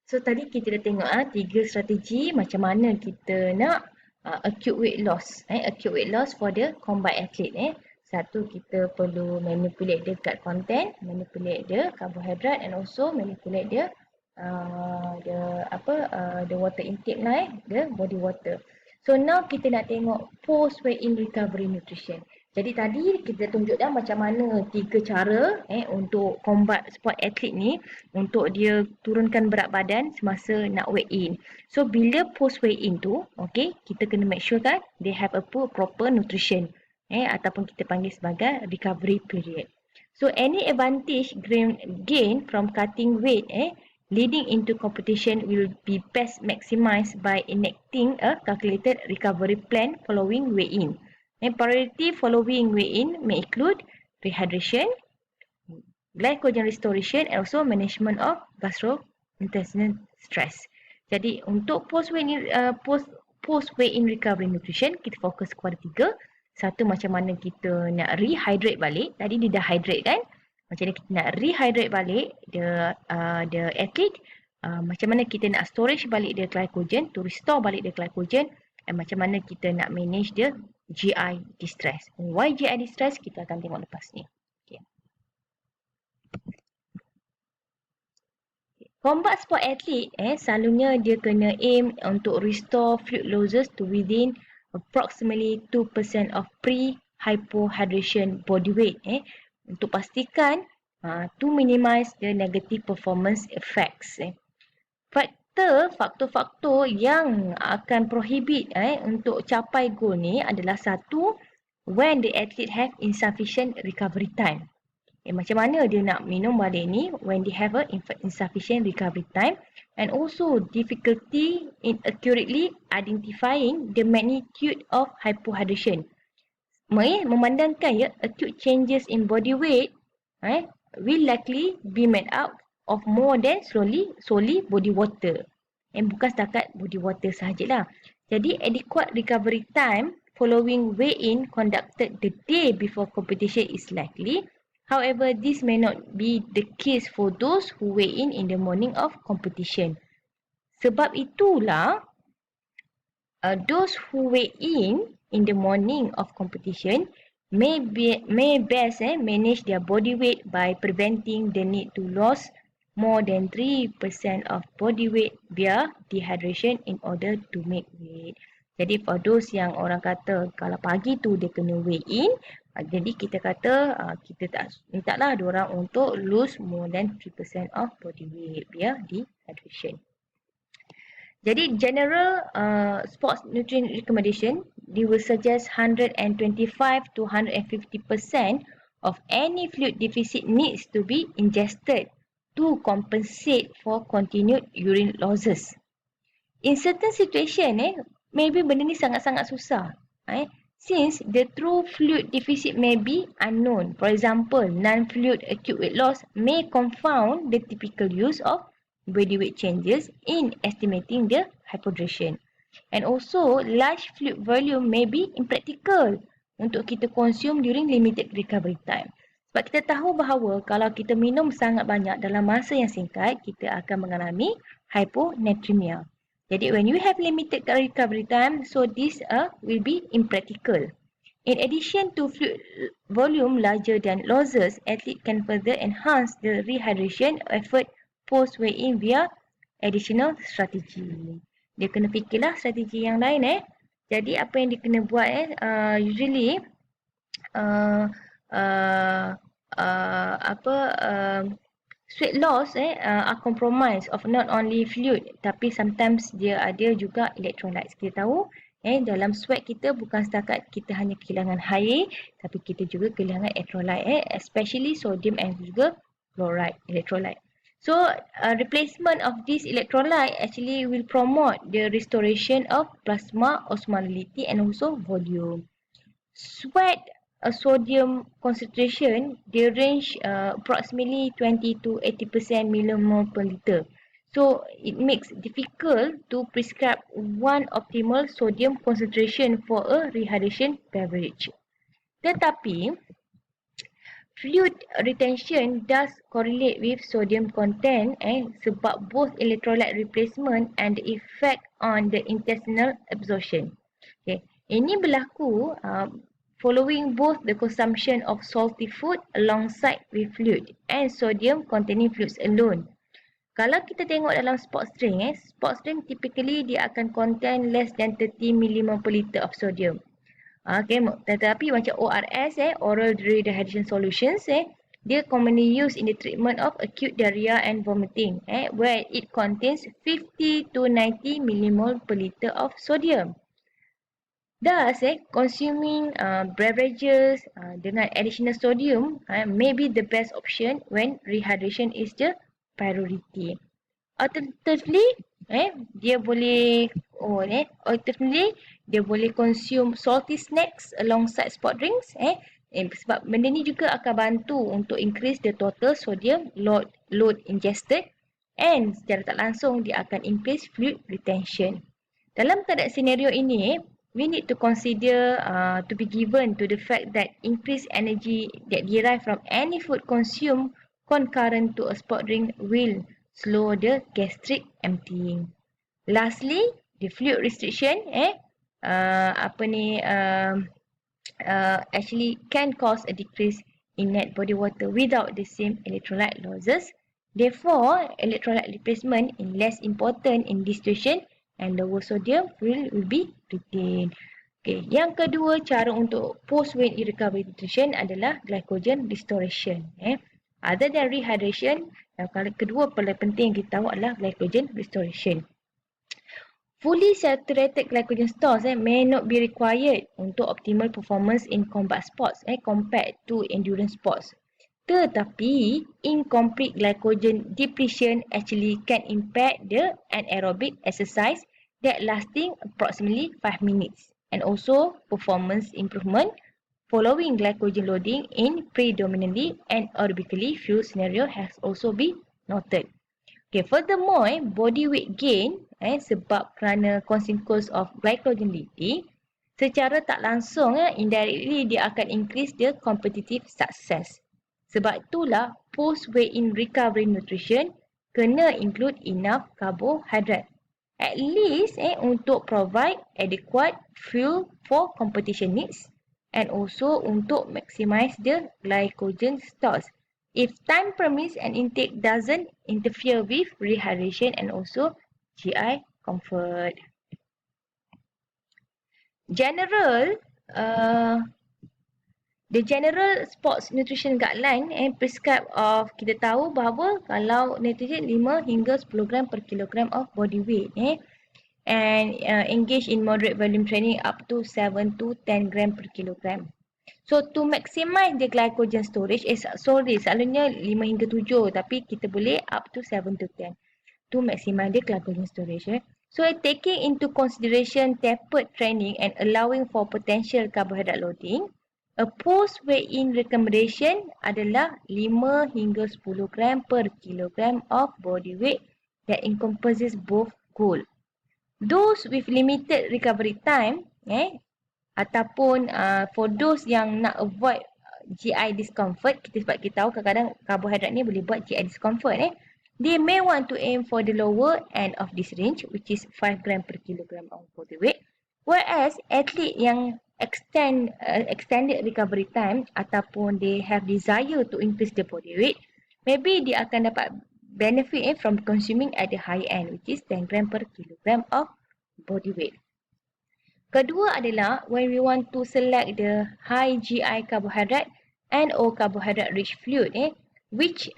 So tadi kita dah tengok 3 strategi macam mana kita nak acute weight loss. Acute weight loss for the combat athlete. Satu, kita perlu manipulate the gut content, manipulate the carbohydrate and also manipulate the the water intake lah, the body water. So now kita nak tengok post weight in recovery nutrition. Jadi tadi kita tunjuk dah macam mana 3 cara untuk combat sport athlete ni untuk dia turunkan berat badan semasa nak weigh in. So bila post weigh in tu, okay, kita kena make sure kan they have a proper nutrition ataupun kita panggil sebagai recovery period. So any advantage gain from cutting weight leading into competition will be best maximized by enacting a calculated recovery plan following weigh-in. And priority following weigh-in may include rehydration, glycogen restoration and also management of gastrointestinal stress. Jadi untuk post weigh-in recovery nutrition, kita fokus kepada 3. Satu, macam mana kita nak rehydrate balik. Tadi dia dah hydrate kan? Macam mana kita nak rehydrate balik the athlete. Macam mana kita nak storage balik the glycogen, to restore balik the glycogen. Dan macam mana kita nak manage the GI distress. Why GI distress? Kita akan tengok lepas ni. Okay. Combat sport athlete selalunya dia kena aim untuk restore fluid losses to within approximately 2% of pre-hypohydration body weight untuk pastikan to minimize the negative performance effects. Faktor-faktor yang akan prohibit untuk capai goal ni adalah satu, when the athlete have insufficient recovery time. Macam mana dia nak minum balik ni when they have a insufficient recovery time, and also difficulty in accurately identifying the magnitude of hypohydration. Memandangkan acute changes in body weight will likely be made up of more than solely body water. Bukan setakat body water sahajalah. Jadi adequate recovery time following weigh-in conducted the day before competition is likely. However, this may not be the case for those who weigh in the morning of competition. Sebab itulah, those who weigh in the morning of competition may best manage their body weight by preventing the need to lose more than 3% of body weight via dehydration in order to make weight. Jadi for those yang orang kata kalau pagi tu dia kena weigh in, jadi kita kata kita tak minta lah diorang untuk lose more than 3% of body weight via dehydration. Jadi general sports nutrient recommendation, they will suggest 125 to 150% of any fluid deficit needs to be ingested to compensate for continued urine losses. In certain situation, maybe benda ni sangat-sangat susah. Since the true fluid deficit may be unknown. For example, non-fluid acute weight loss may confound the typical use of body weight changes in estimating the hypohydration. And also, large fluid volume may be impractical untuk kita consume during limited recovery time. Sebab kita tahu bahawa kalau kita minum sangat banyak dalam masa yang singkat, kita akan mengalami hyponatremia. Jadi when you have limited recovery time, so this will be impractical. In addition to fluid volume larger than losses, athlete can further enhance the rehydration effort post weigh-in via additional strategy. Dia kena fikirlah strategi yang lain Jadi apa yang dia kena buat usually sweat loss are compromised of not only fluid tapi sometimes dia ada juga electrolytes. Kita tahu dalam sweat kita bukan setakat kita hanya kehilangan air tapi kita juga kehilangan electrolyte especially sodium and juga chloride electrolyte. So replacement of this electrolyte actually will promote the restoration of plasma osmolality and also volume. Sweat sodium concentration, they range approximately 20 to 80% millimole per liter. So it makes difficult to prescribe one optimal sodium concentration for a rehydration beverage. Tetapi Fluid retention does correlate with sodium content sebab both electrolyte replacement and the effect on the intestinal absorption. Okay. Ini berlaku following both the consumption of salty food alongside with fluid and sodium containing fluids alone. Kalau kita tengok dalam sports drink, sports drink typically dia akan contain less than 30 millimole per liter of sodium. Okay, tetapi macam ORS, oral rehydration solutions, dia commonly used in the treatment of acute diarrhea and vomiting, where it contains 50 to 90 millimole per liter of sodium. Thus, consuming beverages dengan additional sodium may be the best option when rehydration is the priority. Alternatively, dia boleh consume salty snacks alongside sport drinks, sebab benda ni juga akan bantu untuk increase the total sodium load ingested and secara tak langsung dia akan increase fluid retention. Dalam keadaan senario ini, we need to consider to be given to the fact that increased energy that derive from any food consumed concurrent to a sport drink will slow the gastric emptying. Lastly, the fluid restriction actually can cause a decrease in net body water without the same electrolyte losses. Therefore, electrolyte replacement is less important in this situation and lower sodium will be retained. Okay, yang kedua cara untuk post-weight recovery nutrition adalah glycogen restoration. Other than rehydration, yang kedua paling penting kita tahu adalah glycogen restoration. Fully saturated glycogen stores may not be required untuk optimal performance in combat sports compared to endurance sports. Tetapi, incomplete glycogen depletion actually can impact the anaerobic exercise that lasting approximately 5 minutes and also performance improvement following glycogen loading in predominantly anaerobically fueled scenario has also been noted. Okay, furthermore, body weight gain sebab kerana consequence of glycogen lifting, secara tak langsung indirectly dia akan increase the competitive success. Sebab itulah post-weight in recovery nutrition kena include enough carbohydrate. At least untuk provide adequate fuel for competition needs and also untuk maximize the glycogen stores. If time permits and intake doesn't interfere with rehydration and also GI comfort. The general sports nutrition guideline prescribe of kita tahu bahawa kalau nutrition 5 hingga 10 gram per kilogram of body weight and engage in moderate volume training up to 7 to 10 gram per kilogram. So to maximize the glycogen storage, selalunya 5 hingga 7 tapi kita boleh up to 7 to 10 to maximize the glycogen storage. So taking into consideration tapered training and allowing for potential carbohydrate loading, a post-weigh-in recommendation adalah 5 hingga 10 gram per kilogram of body weight that encompasses both goal. Those with limited recovery time, ataupun for those yang nak avoid GI discomfort, sebab kita tahu kadang-kadang karbohidrat ni boleh buat GI discomfort, they may want to aim for the lower end of this range, which is 5 gram per kilogram of body weight. Whereas athlete yang extended recovery time ataupun they have desire to increase the body weight, maybe dia akan dapat benefit from consuming at the high end, which is 10 gram per kilogram of body weight. Kedua adalah when we want to select the high GI carbohydrate and or carbohydrate rich fluid, which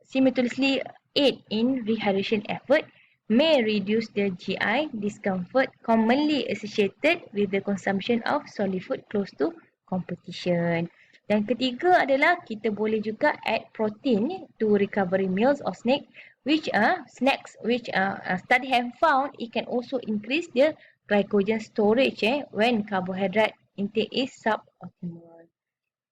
simultaneously aid in rehydration effort, may reduce the GI discomfort commonly associated with the consumption of solid food close to competition. Dan ketiga adalah kita boleh juga add protein to recovery meals or snacks which study have found it can also increase the glycogen storage when carbohydrate intake is suboptimal.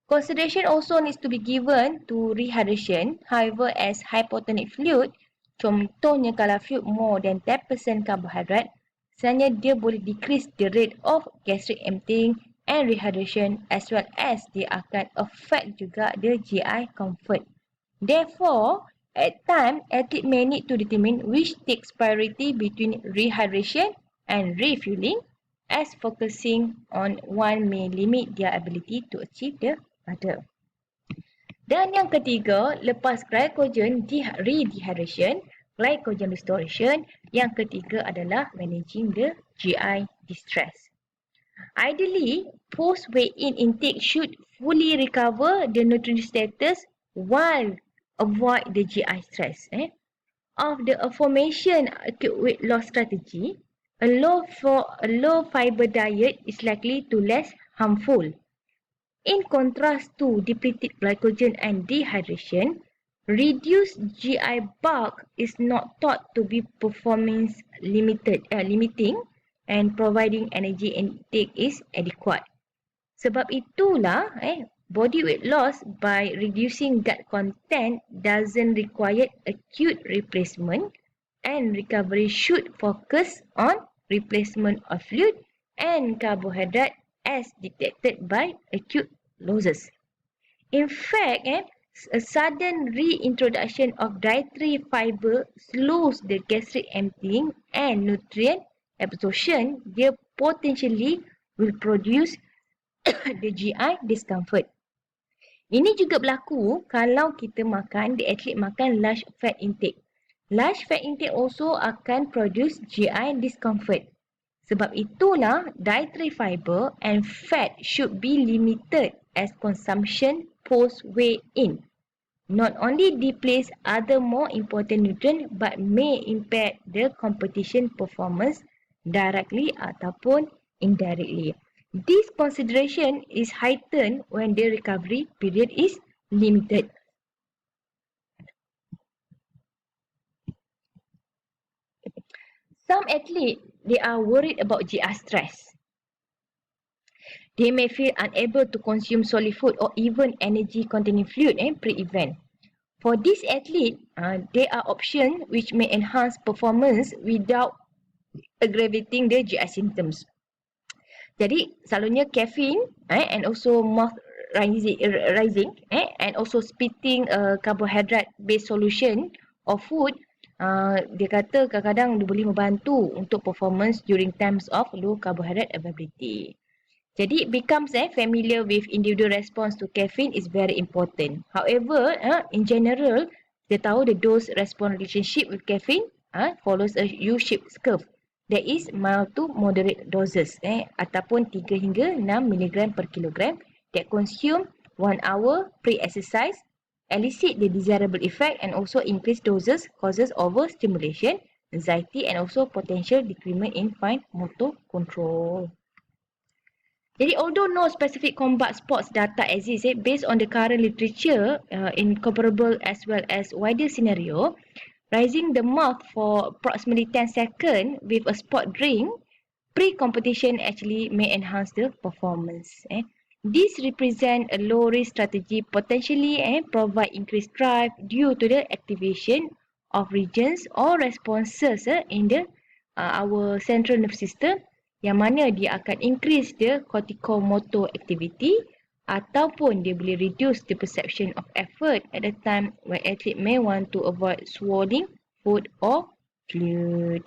Consideration also needs to be given to rehydration. However, as hypotonic fluid, contohnya kalau fluid more than 10% carbohydrate, sebenarnya dia boleh decrease the rate of gastric emptying and rehydration, as well as dia akan affect juga the GI comfort. Therefore, at times, athlete may need to determine which takes priority between rehydration and refueling, as focusing on one may limit their ability to achieve the other. Dan yang ketiga, lepas glycogen redehydration, glycogen restoration, yang ketiga adalah managing the GI distress. Ideally, post-weigh-in intake should fully recover the nutrient status while avoid the GI stress. Of the aforementioned acute weight loss strategy, a low fiber diet is likely to less harmful. In contrast to depleted glycogen and dehydration, reduced GI bulk is not thought to be performance limiting and providing energy intake is adequate. Sebab itulah body weight loss by reducing gut content doesn't require acute replacement, and recovery should focus on replacement of fluid and carbohydrate as detected by acute losses. In fact, a sudden reintroduction of dietary fiber slows the gastric emptying and nutrient absorption. Dia potentially will produce the GI discomfort. Ini juga berlaku kalau kita makan, the athlete makan large fat intake. Large fat intake also akan produce GI discomfort. Sebab itulah dietary fiber and fat should be limited as consumption post-weigh-in. Not only depletes other more important nutrients but may impair the competition performance directly ataupun indirectly. This consideration is heightened when the recovery period is limited. Some athletes, they are worried about GI stress. They may feel unable to consume solid food or even energy-containing fluid pre-event. For this athlete, there are options which may enhance performance without aggravating the GI symptoms. Jadi, selalunya caffeine and also mouth rising and also spitting carbohydrate-based solution of food, dia kata kadang-kadang dia boleh membantu untuk performance during times of low carbohydrate availability. Jadi, becomes familiar with individual response to caffeine is very important. However, in general, dia tahu the dose-response relationship with caffeine follows a U-shaped curve. There is mild to moderate doses ataupun 3 hingga 6 mg per kilogram that consume 1 hour pre-exercise, elicit the desirable effect and also increase doses causes overstimulation, anxiety and also potential decrement in fine motor control. Jadi, although no specific combat sports data exists, based on the current literature in comparable as well as wider scenario, raising the mouth for approximately 10 seconds with a sport drink pre-competition actually may enhance the performance. This represent a low-risk strategy potentially provide increased drive due to the activation of regions or responses in the our central nervous system, yang mana dia akan increase the corticomotor activity ataupun dia boleh reduce the perception of effort at the time where athlete may want to avoid swallowing food or fluid.